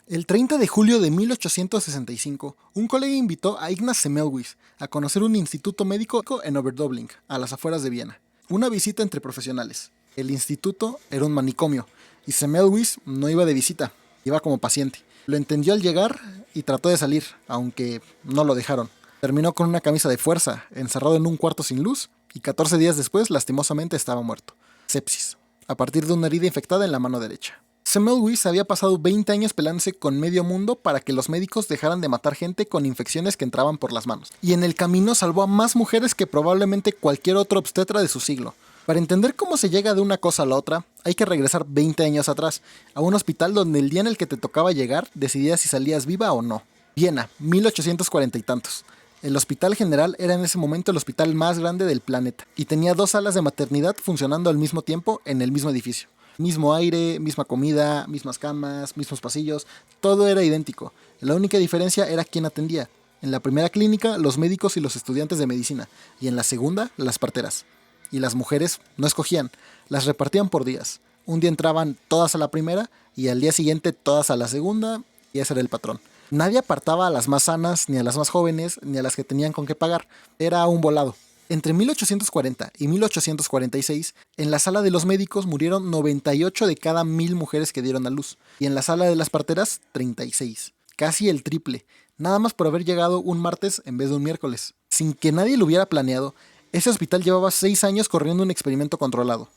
El 30 de julio de 1865, un colega invitó a Ignaz Semmelweis a conocer un instituto médico en Oberdobling, a las afueras de Viena. Una visita entre profesionales. El instituto era un manicomio, y Semmelweis no iba de visita, iba como paciente. Lo entendió al llegar y trató de salir, aunque no lo dejaron. Terminó con una camisa de fuerza, encerrado en un cuarto sin luz, y 14 días después, lastimosamente, estaba muerto. Sepsis, a partir de una herida infectada en la mano derecha. Semmelweis había pasado 20 años peleándose con medio mundo para que los médicos dejaran de matar gente con infecciones que entraban por las manos. Y en el camino salvó a más mujeres que probablemente cualquier otro obstetra de su siglo. Para entender cómo se llega de una cosa a la otra, hay que regresar 20 años atrás, a un hospital donde el día en el que te tocaba llegar decidías si salías viva o no. Viena, 1840 y tantos. El Hospital General era en ese momento el hospital más grande del planeta, y tenía 2 salas de maternidad funcionando al mismo tiempo en el mismo edificio. Mismo aire, misma comida, mismas camas, mismos pasillos, todo era idéntico. La única diferencia era quién atendía. En la primera clínica, los médicos y los estudiantes de medicina, y en la segunda, las parteras. Y las mujeres no escogían, las repartían por días. Un día entraban todas a la primera y al día siguiente todas a la segunda, y ese era el patrón. Nadie apartaba a las más sanas, ni a las más jóvenes, ni a las que tenían con qué pagar. Era un volado. Entre 1840 y 1846, en la sala de los médicos murieron 98 de cada 1000 mujeres que dieron a luz, y en la sala de las parteras, 36. Casi el triple, nada más por haber llegado un martes en vez de un miércoles. Sin que nadie lo hubiera planeado, ese hospital llevaba 6 años corriendo un experimento controlado.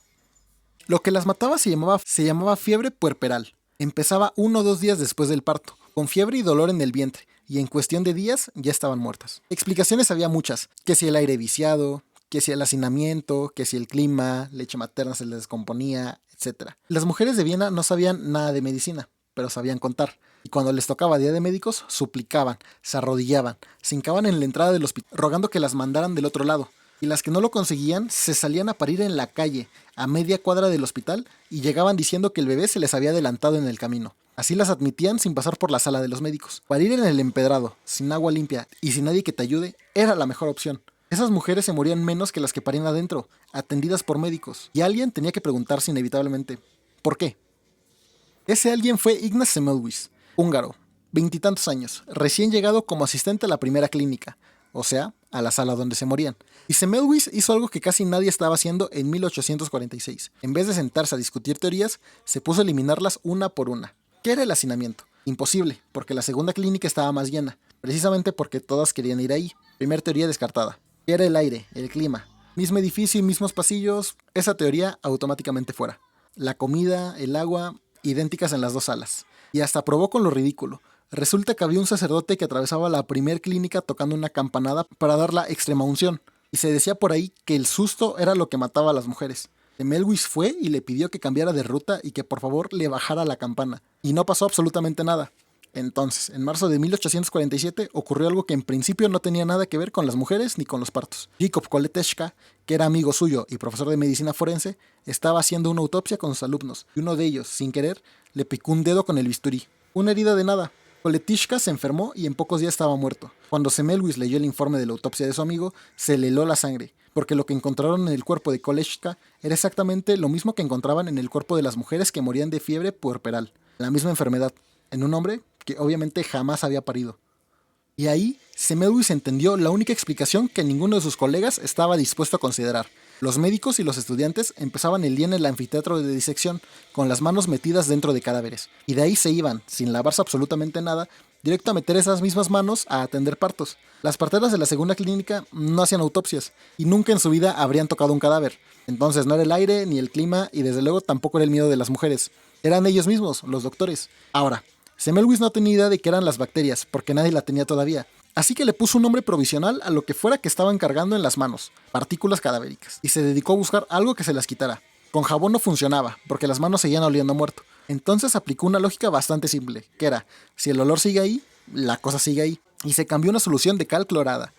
Lo que las mataba se llamaba fiebre puerperal. Empezaba 1 o 2 días después del parto, con fiebre y dolor en el vientre, y en cuestión de días ya estaban muertas. Explicaciones había muchas, que si el aire viciado, que si el hacinamiento, que si el clima, leche materna se les descomponía, etc. Las mujeres de Viena no sabían nada de medicina, pero sabían contar, y cuando les tocaba día de médicos, suplicaban, se arrodillaban, se hincaban en la entrada del hospital, rogando que las mandaran del otro lado. Y las que no lo conseguían se salían a parir en la calle, a media cuadra del hospital, y llegaban diciendo que el bebé se les había adelantado en el camino. Así las admitían sin pasar por la sala de los médicos. Parir en el empedrado, sin agua limpia y sin nadie que te ayude, era la mejor opción. Esas mujeres se morían menos que las que parían adentro, atendidas por médicos, y alguien tenía que preguntarse inevitablemente, ¿por qué? Ese alguien fue Ignaz Semmelweis, húngaro, 20 y tantos años, recién llegado como asistente a la primera clínica, o sea, a la sala donde se morían. Y Semmelweis hizo algo que casi nadie estaba haciendo en 1846. En vez de sentarse a discutir teorías, se puso a eliminarlas una por una. ¿Qué era el hacinamiento? Imposible, porque la segunda clínica estaba más llena, precisamente porque todas querían ir ahí. Primer teoría descartada. ¿Qué era el aire? El clima. Mismo edificio y mismos pasillos, esa teoría automáticamente fuera. La comida, el agua, idénticas en las 2 salas. Y hasta probó con lo ridículo. Resulta que había un sacerdote que atravesaba la primer clínica tocando una campanada para dar la extrema unción. Y se decía por ahí que el susto era lo que mataba a las mujeres. Semmelweis fue y le pidió que cambiara de ruta y que por favor le bajara la campana. Y no pasó absolutamente nada. Entonces, en marzo de 1847 ocurrió algo que en principio no tenía nada que ver con las mujeres ni con los partos. Jacob Koleteschka, que era amigo suyo y profesor de medicina forense, estaba haciendo una autopsia con sus alumnos, y uno de ellos, sin querer, le picó un dedo con el bisturí. Una herida de nada. Koletyshka se enfermó y en pocos días estaba muerto. Cuando Semmelweis leyó el informe de la autopsia de su amigo, se le heló la sangre, porque lo que encontraron en el cuerpo de Koletyshka era exactamente lo mismo que encontraban en el cuerpo de las mujeres que morían de fiebre puerperal, la misma enfermedad, en un hombre que obviamente jamás había parido. Y ahí, Semmelweis entendió la única explicación que ninguno de sus colegas estaba dispuesto a considerar. Los médicos y los estudiantes empezaban el día en el anfiteatro de disección, con las manos metidas dentro de cadáveres, y de ahí se iban, sin lavarse absolutamente nada, directo a meter esas mismas manos a atender partos. Las parteras de la segunda clínica no hacían autopsias, y nunca en su vida habrían tocado un cadáver. Entonces no era el aire, ni el clima, y desde luego tampoco era el miedo de las mujeres. Eran ellos mismos, los doctores. Ahora, Semmelweis no tenía idea de qué eran las bacterias, porque nadie la tenía todavía. Así que le puso un nombre provisional a lo que fuera que estaban cargando en las manos, partículas cadavéricas, y se dedicó a buscar algo que se las quitara. Con jabón no funcionaba, porque las manos seguían oliendo a muerto. Entonces aplicó una lógica bastante simple, que era, si el olor sigue ahí, la cosa sigue ahí, y se cambió una solución de cal clorada.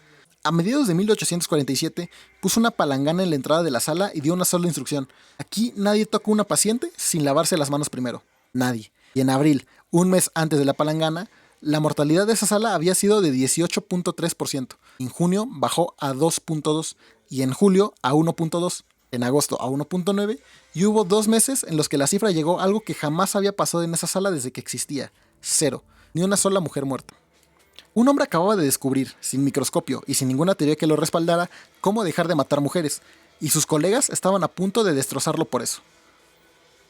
A mediados de 1847, puso una palangana en la entrada de la sala y dio una sola instrucción. Aquí nadie toca a una paciente sin lavarse las manos primero. Nadie. Y en abril, un mes antes de la palangana, la mortalidad de esa sala había sido de 18.3%. En junio bajó a 2.2% y en julio a 1.2%. En agosto a 1.9%, y hubo 2 meses en los que la cifra llegó a algo que jamás había pasado en esa sala desde que existía, cero, ni una sola mujer muerta. Un hombre acababa de descubrir, sin microscopio y sin ninguna teoría que lo respaldara, cómo dejar de matar mujeres, y sus colegas estaban a punto de destrozarlo por eso.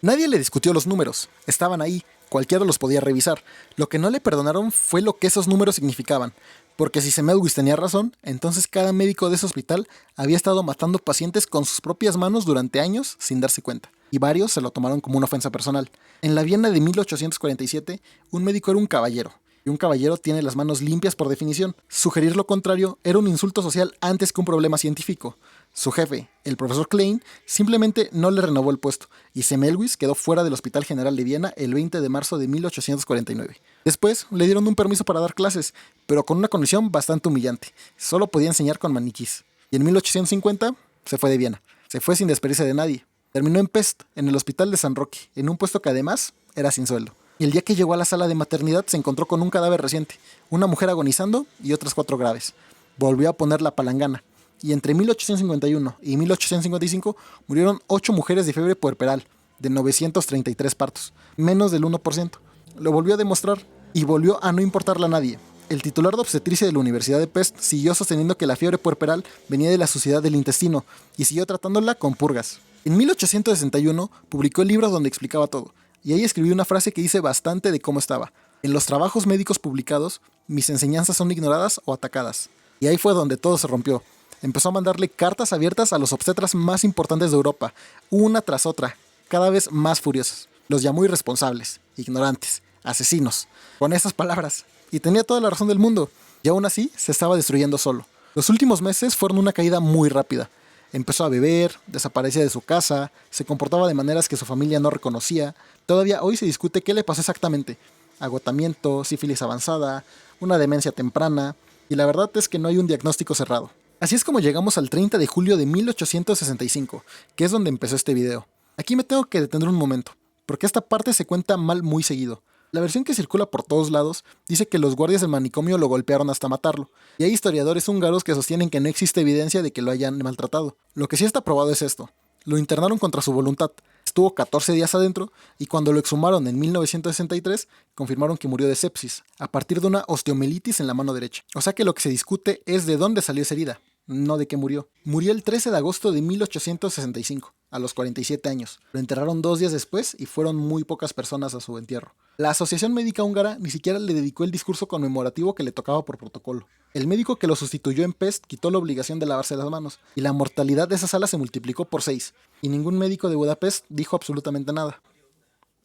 Nadie le discutió los números, estaban ahí, cualquiera los podía revisar. Lo que no le perdonaron fue lo que esos números significaban, porque si Semmelweis tenía razón, entonces cada médico de ese hospital había estado matando pacientes con sus propias manos durante años sin darse cuenta, y varios se lo tomaron como una ofensa personal. En la Viena de 1847, un médico era un caballero, y un caballero tiene las manos limpias por definición. Sugerir lo contrario era un insulto social antes que un problema científico. Su jefe, el profesor Klein, simplemente no le renovó el puesto, y Semmelweis quedó fuera del Hospital General de Viena el 20 de marzo de 1849. Después le dieron un permiso para dar clases, pero con una condición bastante humillante. Solo podía enseñar con maniquís. Y en 1850 se fue de Viena. Se fue sin despedirse de nadie. Terminó en Pest, en el Hospital de San Roque, en un puesto que además era sin sueldo. Y el día que llegó a la sala de maternidad se encontró con un cadáver reciente, una mujer agonizando y otras 4 graves. Volvió a poner la palangana, y entre 1851 y 1855 murieron 8 mujeres de fiebre puerperal, de 933 partos, menos del 1%. Lo volvió a demostrar, y volvió a no importarle a nadie. El titular de obstetricia de la Universidad de Pest siguió sosteniendo que la fiebre puerperal venía de la suciedad del intestino, y siguió tratándola con purgas. En 1861 publicó el libro donde explicaba todo, y ahí escribió una frase que dice bastante de cómo estaba. En los trabajos médicos publicados, mis enseñanzas son ignoradas o atacadas. Y ahí fue donde todo se rompió. Empezó a mandarle cartas abiertas a los obstetras más importantes de Europa, una tras otra, cada vez más furiosas. Los llamó irresponsables, ignorantes, asesinos, con esas palabras. Y tenía toda la razón del mundo, y aún así se estaba destruyendo solo. Los últimos meses fueron una caída muy rápida. Empezó a beber, desaparecía de su casa, se comportaba de maneras que su familia no reconocía. Todavía hoy se discute qué le pasó exactamente. Agotamiento, sífilis avanzada, una demencia temprana, y la verdad es que no hay un diagnóstico cerrado. Así es como llegamos al 30 de julio de 1865, que es donde empezó este video. Aquí me tengo que detener un momento, porque esta parte se cuenta mal muy seguido. La versión que circula por todos lados dice que los guardias del manicomio lo golpearon hasta matarlo, y hay historiadores húngaros que sostienen que no existe evidencia de que lo hayan maltratado. Lo que sí está probado es esto: lo internaron contra su voluntad, estuvo 14 días adentro, y cuando lo exhumaron en 1963, confirmaron que murió de sepsis, a partir de una osteomielitis en la mano derecha. O sea que lo que se discute es de dónde salió esa herida, no de qué murió. Murió el 13 de agosto de 1865, a los 47 años. Lo enterraron 2 días después y fueron muy pocas personas a su entierro. La Asociación Médica Húngara ni siquiera le dedicó el discurso conmemorativo que le tocaba por protocolo. El médico que lo sustituyó en Pest quitó la obligación de lavarse las manos, y la mortalidad de esa sala se multiplicó por 6, y ningún médico de Budapest dijo absolutamente nada.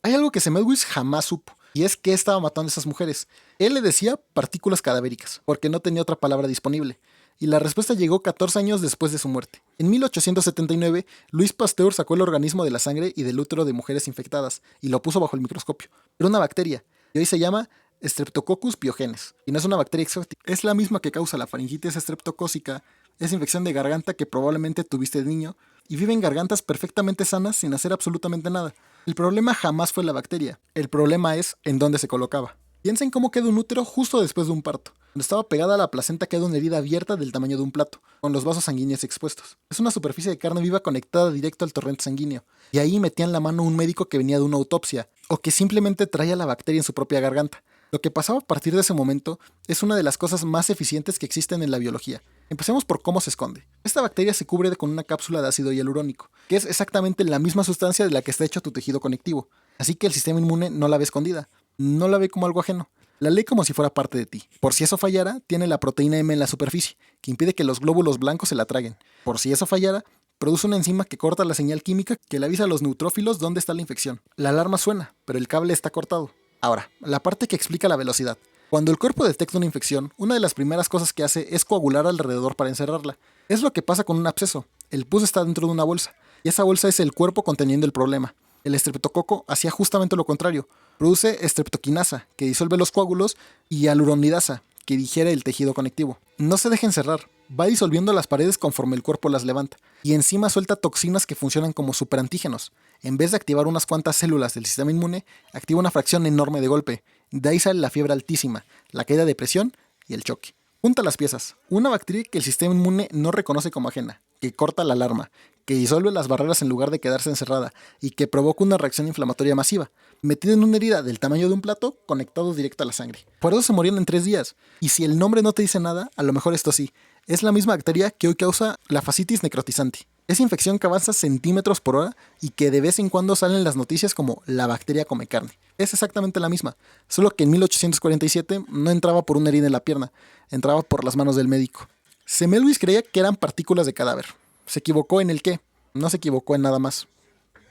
Hay algo que Semmelweis jamás supo, y es que estaba matando a esas mujeres. Él le decía partículas cadavéricas, porque no tenía otra palabra disponible, y la respuesta llegó 14 años después de su muerte. En 1879, Louis Pasteur sacó el organismo de la sangre y del útero de mujeres infectadas, y lo puso bajo el microscopio. Era una bacteria, y hoy se llama Streptococcus pyogenes, y no es una bacteria exótica. Es la misma que causa la faringitis estreptocócica, esa infección de garganta que probablemente tuviste de niño, y vive en gargantas perfectamente sanas sin hacer absolutamente nada. El problema jamás fue la bacteria, el problema es en dónde se colocaba. Piensa en cómo queda un útero justo después de un parto. Donde estaba pegada a la placenta queda una herida abierta del tamaño de un plato, con los vasos sanguíneos expuestos. Es una superficie de carne viva conectada directo al torrente sanguíneo, y ahí metían la mano un médico que venía de una autopsia, o que simplemente traía la bacteria en su propia garganta. Lo que pasaba a partir de ese momento es una de las cosas más eficientes que existen en la biología. Empecemos por cómo se esconde. Esta bacteria se cubre con una cápsula de ácido hialurónico, que es exactamente la misma sustancia de la que está hecho tu tejido conectivo. Así que el sistema inmune no la ve escondida, no la ve como algo ajeno. La lee como si fuera parte de ti. Por si eso fallara, tiene la proteína M en la superficie, que impide que los glóbulos blancos se la traguen. Por si eso fallara, produce una enzima que corta la señal química que le avisa a los neutrófilos dónde está la infección. La alarma suena, pero el cable está cortado. Ahora, la parte que explica la velocidad. Cuando el cuerpo detecta una infección, una de las primeras cosas que hace es coagular alrededor para encerrarla. Es lo que pasa con un absceso. El pus está dentro de una bolsa, y esa bolsa es el cuerpo conteniendo el problema. El estreptococo hacía justamente lo contrario. Produce estreptoquinasa, que disuelve los coágulos, y hialuronidasa, que digiere el tejido conectivo. No se deja encerrar, va disolviendo las paredes conforme el cuerpo las levanta, y encima suelta toxinas que funcionan como superantígenos. En vez de activar unas cuantas células del sistema inmune, activa una fracción enorme de golpe. De ahí sale la fiebre altísima, la caída de presión y el choque. Junta las piezas, una bacteria que el sistema inmune no reconoce como ajena, que corta la alarma, que disuelve las barreras en lugar de quedarse encerrada y que provoca una reacción inflamatoria masiva, metida en una herida del tamaño de un plato conectado directo a la sangre. Por eso se morían en 3 días. Y si el nombre no te dice nada, a lo mejor esto sí. Es la misma bacteria que hoy causa la fascitis necrotizante. Es infección que avanza centímetros por hora y que de vez en cuando salen en las noticias como la bacteria come carne. Es exactamente la misma, solo que en 1847 no entraba por una herida en la pierna, entraba por las manos del médico. Semmelweis creía que eran partículas de cadáver. Se equivocó en el qué, no se equivocó en nada más.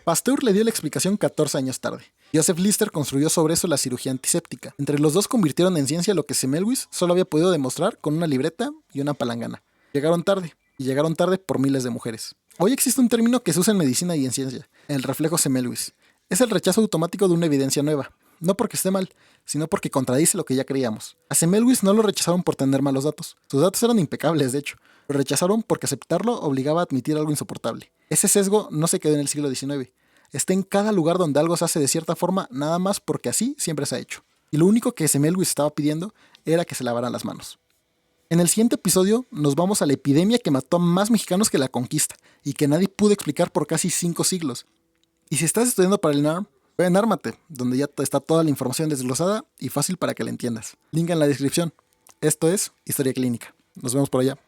Pasteur le dio la explicación 14 años tarde. Joseph Lister construyó sobre eso la cirugía antiséptica. Entre los dos convirtieron en ciencia lo que Semmelweis solo había podido demostrar con una libreta y una palangana. Llegaron tarde, y llegaron tarde por miles de mujeres. Hoy existe un término que se usa en medicina y en ciencia, el reflejo Semmelweis. Es el rechazo automático de una evidencia nueva, no porque esté mal, sino porque contradice lo que ya creíamos. A Semmelweis no lo rechazaron por tener malos datos. Sus datos eran impecables, de hecho. Lo rechazaron porque aceptarlo obligaba a admitir algo insoportable. Ese sesgo no se quedó en el siglo XIX. Está en cada lugar donde algo se hace de cierta forma, nada más porque así siempre se ha hecho. Y lo único que Semmelweis estaba pidiendo era que se lavaran las manos. En el siguiente episodio nos vamos a la epidemia que mató a más mexicanos que la conquista y que nadie pudo explicar por casi 5 siglos. Y si estás estudiando para el NARM, ve en Ármate, donde ya está toda la información desglosada y fácil para que la entiendas. Link en la descripción. Esto es Historia Clínica. Nos vemos por allá.